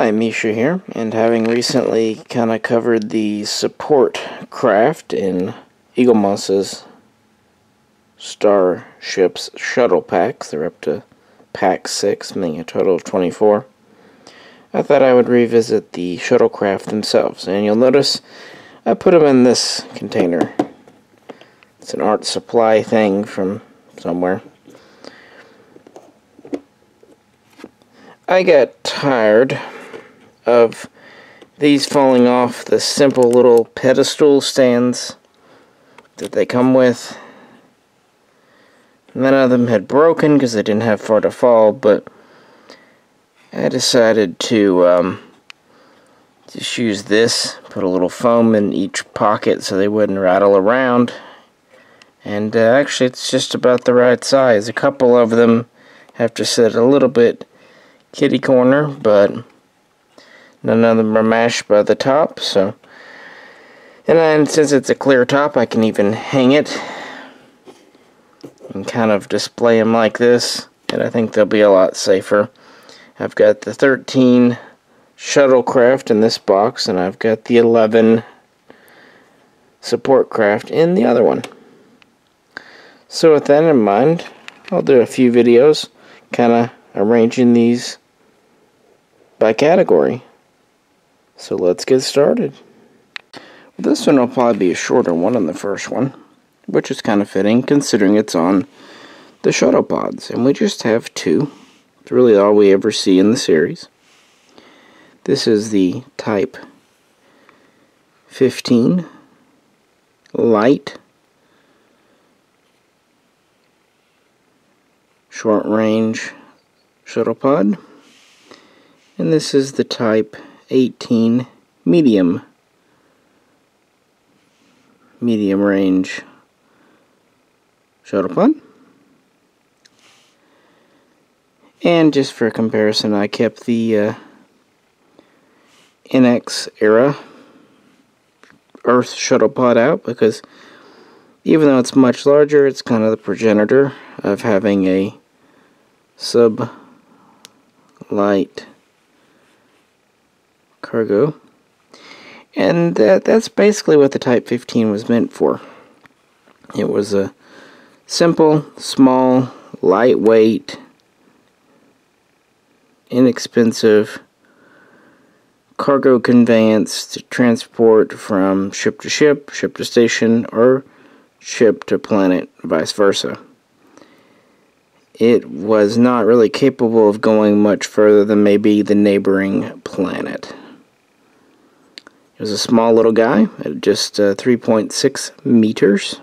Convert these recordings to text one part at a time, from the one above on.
Hi, Misha here, and having recently kind of covered the support craft in Eaglemoss's Starship's shuttle packs, they're up to pack 6, meaning a total of 24, I thought I would revisit the shuttlecraft themselves, and you'll notice I put them in this container. It's an art supply thing from somewhere. I got tired of these falling off the simple little pedestal stands that they come with. None of them had broken because they didn't have far to fall, but I decided to just use this, put a little foam in each pocket so they wouldn't rattle around. And actually it's just about the right size. A couple of them have to sit a little bit kitty corner, but none of them are mashed by the top. So, and since it's a clear top, I can even hang it and kind of display them like this, and I think they'll be a lot safer. I've got the 13 shuttlecraft in this box, and I've got the 11 support craft in the other one. So with that in mind, I'll do a few videos kind of arranging these by category. So let's get started. This one will probably be a shorter one than the first one, which is kind of fitting considering it's on the Shuttlepods, and we just have 2. It's really all we ever see in the series. This is the Type 15 Light Short Range Shuttlepod, and this is the Type 18 Medium Range Shuttlepod. And just for comparison, I kept the NX era Earth Shuttlepod out because even though it's much larger, it's kind of the progenitor of having a sub-light cargo. And that's basically what the Type 15 was meant for. It was a simple, small, lightweight, inexpensive cargo conveyance to transport from ship to ship, ship to station, or ship to planet, vice versa. It was not really capable of going much further than maybe the neighboring planet. It was a small little guy at just 3.6 meters,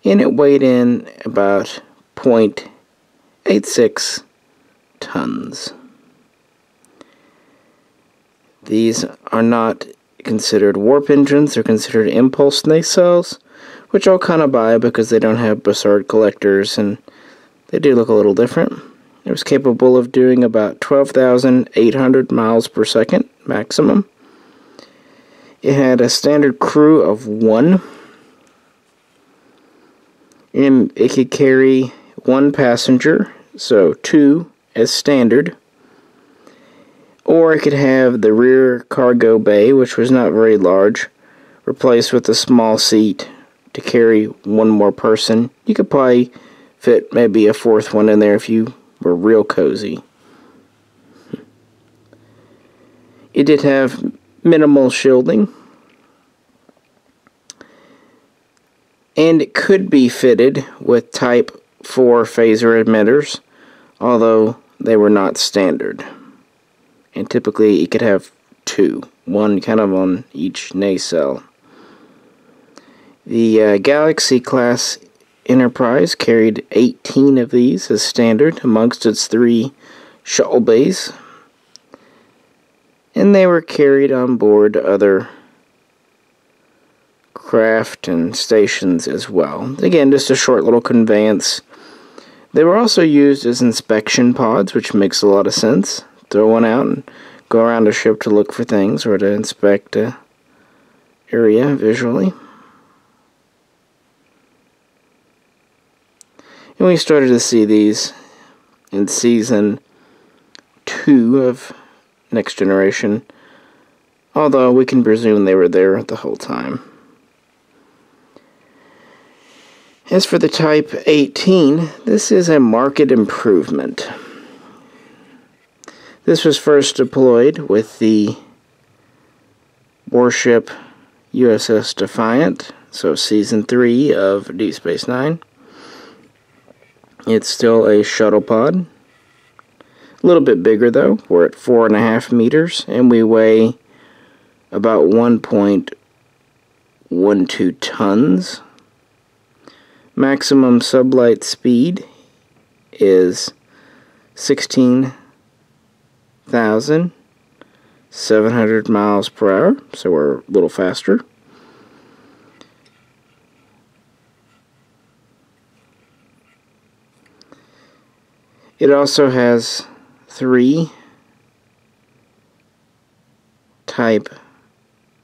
and it weighed in about 0.86 tons. These are not considered warp engines, they're considered impulse nacelles, which I'll kind of buy because they don't have Bussard collectors and they do look a little different. It was capable of doing about 12,800 miles per second maximum. It had a standard crew of 1, and it could carry 1 passenger, so 2 as standard, or it could have the rear cargo bay, which was not very large, replaced with a small seat to carry 1 more person. You could probably fit maybe a 4th one in there if you were real cozy. It did have minimal shielding, and it could be fitted with Type 4 phaser emitters, although they were not standard. And typically it could have 2, 1 kind of on each nacelle. The Galaxy class Enterprise carried 18 of these as standard amongst its 3 shuttle bays, and they were carried on board other craft and stations as well. Again, just a short little conveyance. They were also used as inspection pods, which makes a lot of sense. Throw one out and go around a ship to look for things or to inspect an area visually. And we started to see these in Season 2 of Next Generation, although we can presume they were there the whole time. As for the Type 18, this is a marked improvement. This was first deployed with the warship USS Defiant, so Season 3 of Deep Space Nine. It's still a shuttlepod. A little bit bigger though. We're at 4.5 meters, and we weigh about 1.12 tons. Maximum sublight speed is 16,700 miles per hour, so we're a little faster. It also has 3 Type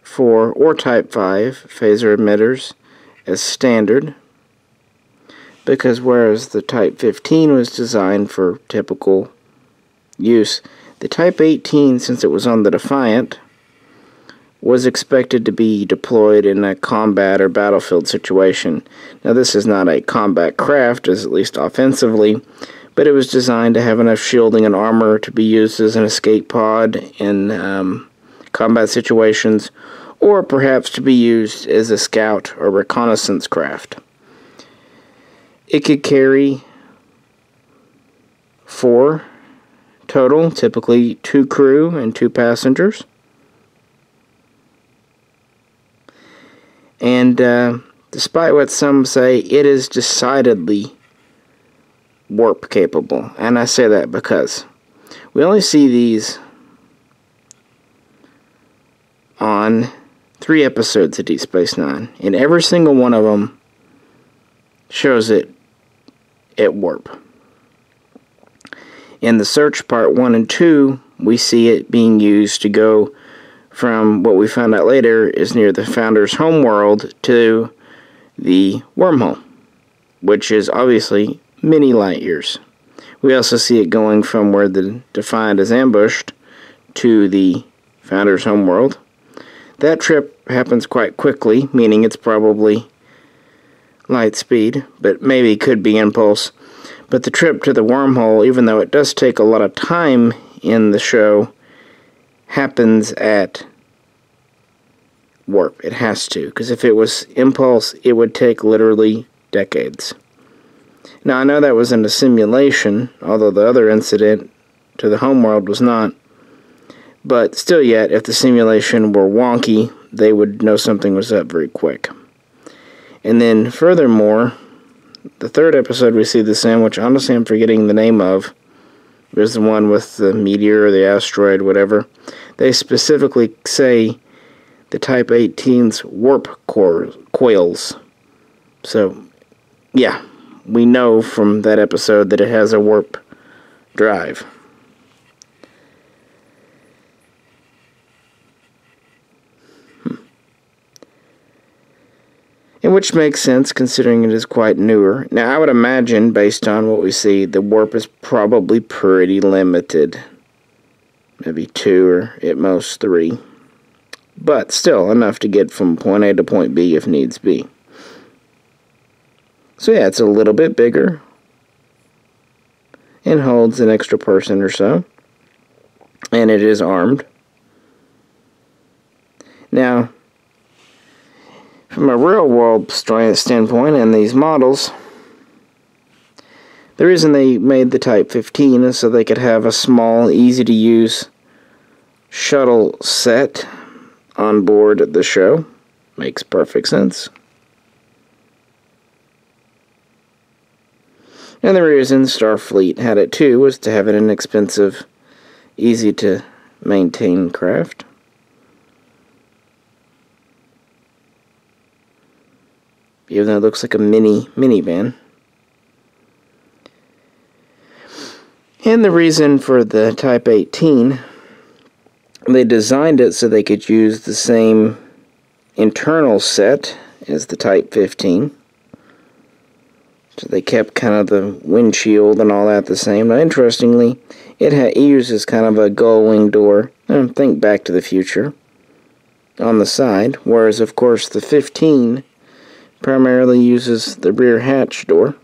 4 or Type 5 phaser emitters as standard, because whereas the Type 15 was designed for typical use, the Type 18, since it was on the Defiant, was expected to be deployed in a combat or battlefield situation. Now this is not a combat craft, as at least offensively, but it was designed to have enough shielding and armor to be used as an escape pod in combat situations, or perhaps to be used as a scout or reconnaissance craft. It could carry 4 total, typically 2 crew and 2 passengers. And despite what some say, it is decidedly warp capable. And I say that because we only see these on 3 episodes of Deep Space Nine, and every single one of them shows it at warp. In the Search Part 1 and 2, we see it being used to go from what we found out later is near the Founder's homeworld to the wormhole, which is obviously many light years. We also see it going from where the Defiant is ambushed to the Founder's homeworld. That trip happens quite quickly, meaning it's probably light speed, but maybe could be impulse. But the trip to the wormhole, even though it does take a lot of time in the show, happens at warp. It has to, because if it was impulse, it would take literally decades. Now, I know that was in a simulation, although the other incident to the homeworld was not. But still yet, if the simulation were wonky, they would know something was up very quick. And then, furthermore, the 3rd episode we see this in, which honestly I'm forgetting the name of, is the one with the meteor or the asteroid, whatever. They specifically say the Type 18's warp coils. So, yeah, we know from that episode that it has a warp drive. And which makes sense considering it is quite newer. Now I would imagine, based on what we see, the warp is probably pretty limited. Maybe 2 or at most 3. But still enough to get from point A to point B if needs be. So yeah, it's a little bit bigger. And holds an extra person or so. And it is armed. Now, from a real-world standpoint and these models, the reason they made the Type 15 is so they could have a small, easy-to-use shuttle set on board the show. Makes perfect sense. And the reason Starfleet had it too was to have an inexpensive, easy-to-maintain craft. Even though it looks like a minivan. And the reason for the Type 18, they designed it so they could use the same internal set as the Type 15. So they kept kind of the windshield and all that the same. Now, interestingly, it uses kind of a gull wing door think Back to the Future on the side, whereas of course the 15 primarily uses the rear hatch door,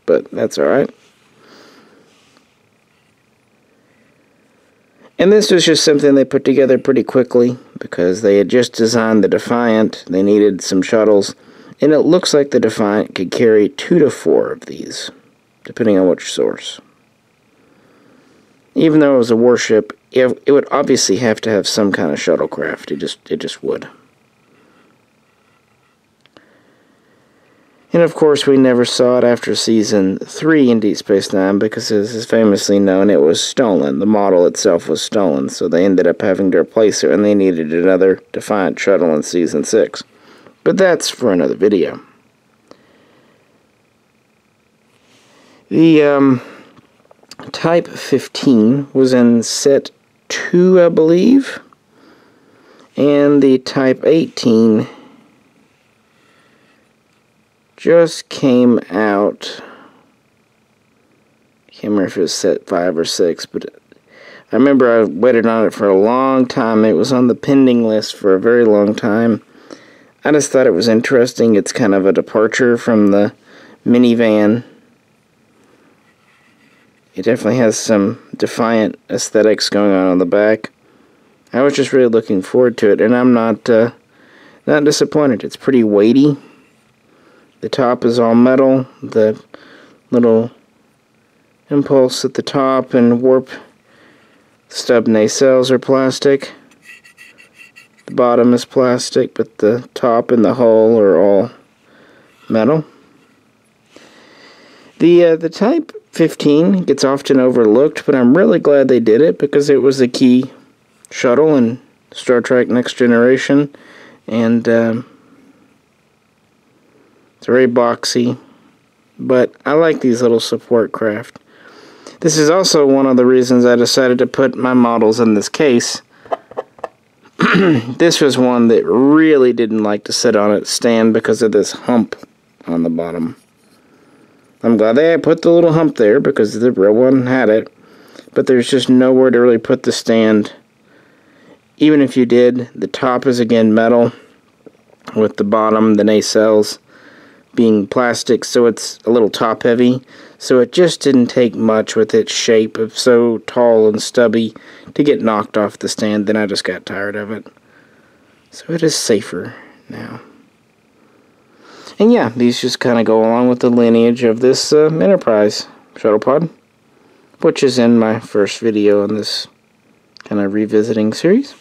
but that's alright. And this was just something they put together pretty quickly because they had just designed the Defiant. They needed some shuttles, and it looks like the Defiant could carry 2 to 4 of these, depending on which source. Even though it was a warship, it would obviously have to have some kind of shuttlecraft. It just would. And of course, we never saw it after Season 3 in Deep Space Nine because, as is famously known, it was stolen. The model itself was stolen, so they ended up having to replace it, and they needed another Defiant shuttle in Season 6. But that's for another video. The Type 15 was in Set 2, I believe, and the Type 18 just came out. I can't remember if it was Set 5 or 6, but I remember I waited on it for a long time. It was on the pending list for a very long time. I just thought it was interesting. It's kind of a departure from the minivan. It definitely has some Defiant aesthetics going on the back. I was just really looking forward to it, and I'm not disappointed. It's pretty weighty. The top is all metal. The little impulse at the top and warp stub nacelles are plastic. The bottom is plastic, but the top and the hull are all metal. The Type 15 gets often overlooked, but I'm really glad they did it because it was a key shuttle in Star Trek Next Generation, and it's very boxy, but I like these little support craft. This is also one of the reasons I decided to put my models in this case. This was one that really didn't like to sit on its stand because of this hump on the bottom. I'm glad they put the little hump there because the real one had it, but there's just nowhere to really put the stand. Even if you did, the top is again metal with the bottom, the nacelles, being plastic, so it's a little top heavy. So it just didn't take much with its shape of so tall and stubby to get knocked off the stand. Then I just got tired of it. So it is safer now. And yeah, these just kind of go along with the lineage of this Enterprise Shuttlepod, which is in my first video in this kind of revisiting series.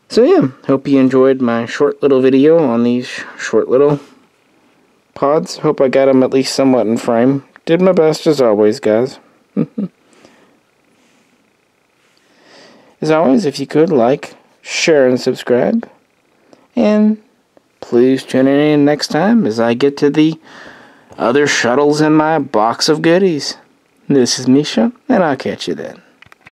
So yeah, hope you enjoyed my short little video on these short little pods. Hope I got them at least somewhat in frame. Did my best as always, guys. As always, if you could, like, share, and subscribe. And please tune in next time as I get to the other shuttles in my box of goodies. This is Misha, and I'll catch you then.